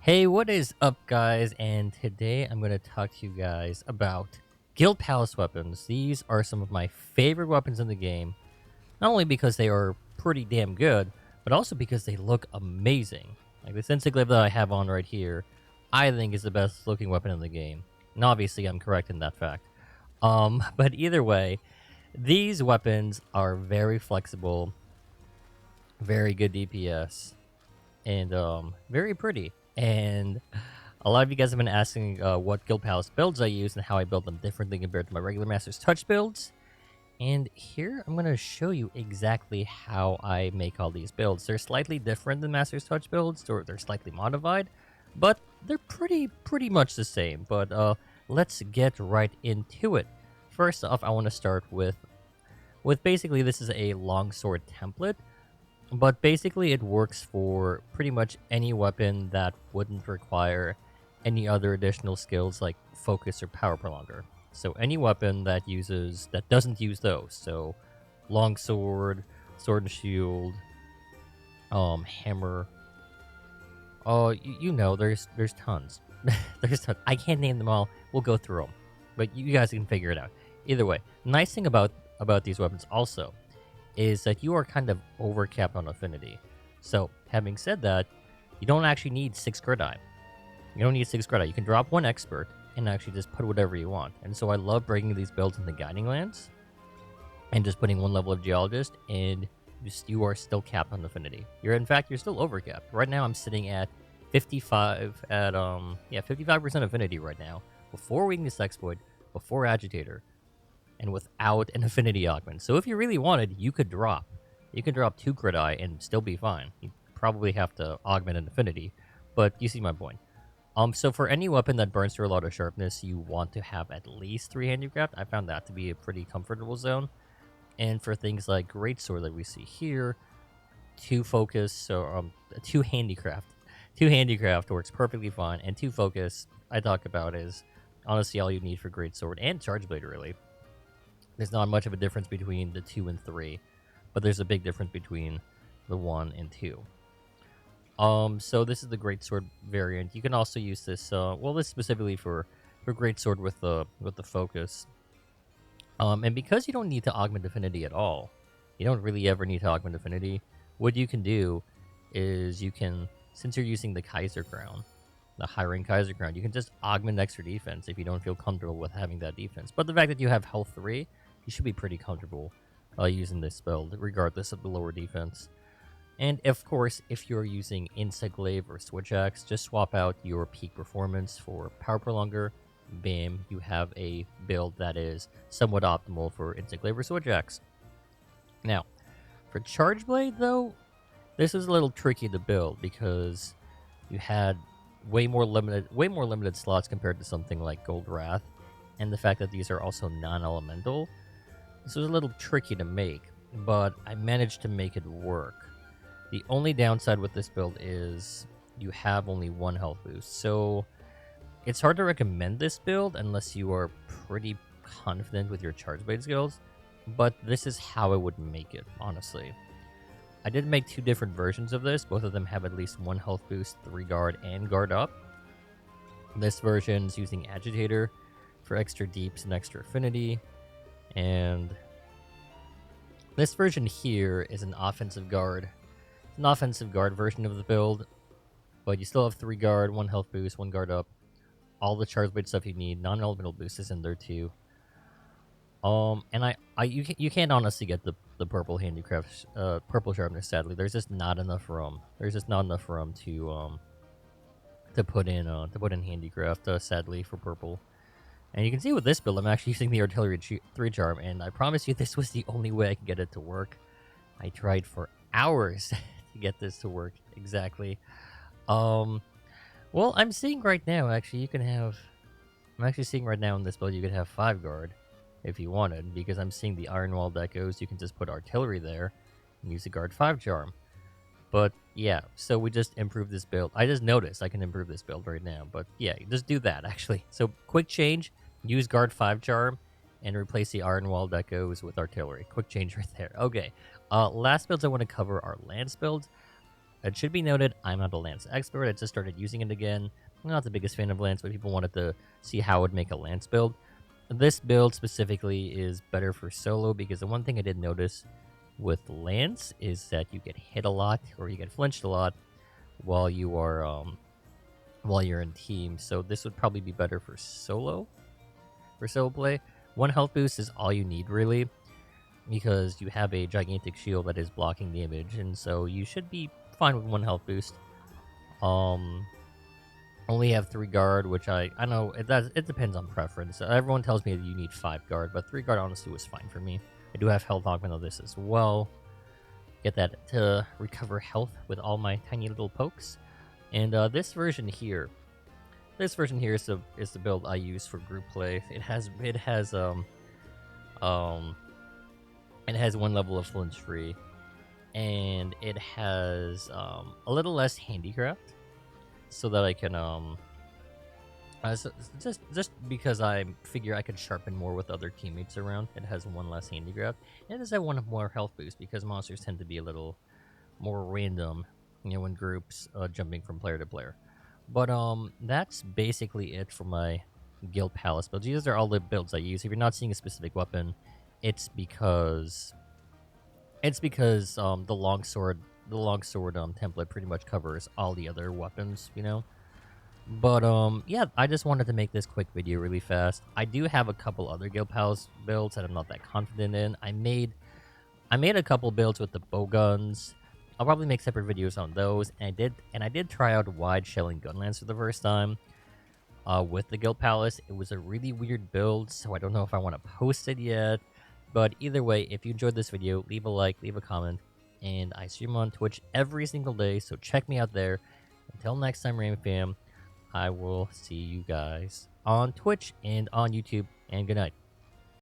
Hey, what is up, guys? And today I'm going to talk to you guys about Guild Palace weapons. These are some of my favorite weapons in the game, not only because they are pretty damn good, but also because they look amazing. Like this Insiglyph that I have on right here, I think is the best looking weapon in the game. And obviously, I'm correct in that fact. But either way, these weapons are very flexible, very good DPS, and very pretty. And a lot of you guys have been asking what Guild Palace builds I use and how I build them differently compared to my regular Master's Touch builds. And here I'm going to show you exactly how I make all these builds. They're slightly different than Master's Touch builds, or they're slightly modified, but they're pretty much the same. But let's get right into it. First off, I want to start with basically this is a longsword template. But basically, it works for pretty much any weapon that wouldn't require any other additional skills like focus or power prolonger. So any weapon that doesn't use those. So longsword, sword and shield, hammer. Oh, you know, there's tons. There's tons. I can't name them all. We'll go through them, but you guys can figure it out. Either way, nice thing about these weapons also is that you are kind of overcapped on affinity. So, having said that, you don't actually need 6 Grideye. You don't need 6 Grideye. You can drop 1 Expert and actually just put whatever you want. And so I love breaking these builds into Guiding Lands and just putting 1 level of Geologist, and you are still capped on affinity. In fact, you're still overcapped. Right now I'm sitting at 55% affinity right now. Before Weakness Exploit, before Agitator, and without an affinity augment. So if you really wanted, you could drop. You could drop 2 Crit Eye and still be fine. You probably have to augment an affinity, but you see my point. So for any weapon that burns through a lot of sharpness, you want to have at least 3 handicraft. I found that to be a pretty comfortable zone. And for things like Greatsword that we see here, 2 focus, so 2 handicraft. 2 handicraft works perfectly fine, and 2 focus I talk about is honestly all you need for Greatsword and Charge Blade really. There's not much of a difference between the 2 and 3, but there's a big difference between the 1 and 2. So this is the Greatsword variant. You can also use this. This specifically for Greatsword with the focus. And because you don't need to augment affinity at all, you don't really ever need to augment affinity. What you can do is since you're using the Kaiser Crown, the high rank Kaiser Crown, you can just augment extra defense if you don't feel comfortable with having that defense. But the fact that you have health 3, you should be pretty comfortable using this build, regardless of the lower defense. And of course, if you're using Insect Glaive or Switch Axe, just swap out your peak performance for Power Prolonger. Bam, you have a build that is somewhat optimal for Insect Glaive or Switch Axe. Now, for Charge Blade, though, this is a little tricky to build because you had way more limited slots compared to something like Gold Wrath, and the fact that these are also non-elemental. This was a little tricky to make, but I managed to make it work. The only downside with this build is you have only 1 health boost, so it's hard to recommend this build unless you are pretty confident with your Charge Blade skills, but this is how I would make it, honestly. I did make 2 different versions of this. Both of them have at least 1 health boost, 3 guard, and guard up. This version is using Agitator for extra deeps and extra affinity, and this version here is an offensive guard. It's an offensive guard version of the build, but you still have 3 guard, 1 health boost, 1 guard up, all the Charge Blade stuff you need. Non-elemental boost is in there too. And you can't honestly get the purple handicraft, purple sharpness. Sadly, there's just not enough room. There's just not enough room to put in handicraft. Sadly for purple. And you can see with this build, I'm actually using the Artillery 3 charm, and I promise you this was the only way I could get it to work. I tried for hours to get this to work exactly. Well, I'm seeing right now, actually, I'm actually seeing right now in this build, you could have 5 guard if you wanted, because I'm seeing the Iron Wall Echoes. You can just put Artillery there and use the guard 5 charm. But yeah, so we just improved this build. I just noticed I can improve this build right now, but yeah, just do that actually. So quick change, use guard 5 charm and replace the Iron Wall Echoes with Artillery. Quick change right there. Okay, last builds I want to cover are Lance builds. It should be noted, I'm not a Lance expert. I just started using it again. I'm not the biggest fan of Lance, but people wanted to see how it would make a Lance build. This build specifically is better for solo because the one thing I did notice with Lance is that you get hit a lot or you get flinched a lot while you are while you're in team. So this would probably be better for solo play. 1 health boost is all you need really, because you have a gigantic shield that is blocking damage, and so you should be fine with 1 health boost. Only have 3 guard, which I know it depends on preference. Everyone tells me that you need 5 guard, but 3 guard honestly was fine for me. I do have health augment of this as well. Get that to recover health with all my tiny little pokes. And this version here is the build I use for group play. It has 1 level of flinch free, and it has a little less handicraft, so that I can just because I figure I could sharpen more with other teammates around. It has 1 less handicraft, and it does have 1 more health boost because monsters tend to be a little more random, in groups, jumping from player to player. But that's basically it for my Guild Palace builds. These are all the builds I use. If you're not seeing a specific weapon, it's because the longsword template pretty much covers all the other weapons, But yeah, I just wanted to make this quick video really fast. I do have a couple other Guild Palace builds that I'm not that confident in. I made a couple builds with the bow guns. I'll probably make separate videos on those. And I did try out wide shelling gunlance for the first time with the Guild Palace. It was a really weird build, so I don't know if I want to post it yet. But either way, if you enjoyed this video, leave a like, leave a comment, and I stream on Twitch every single day, so check me out there. Until next time, Rain Fam, I will see you guys on Twitch and on YouTube, and good night.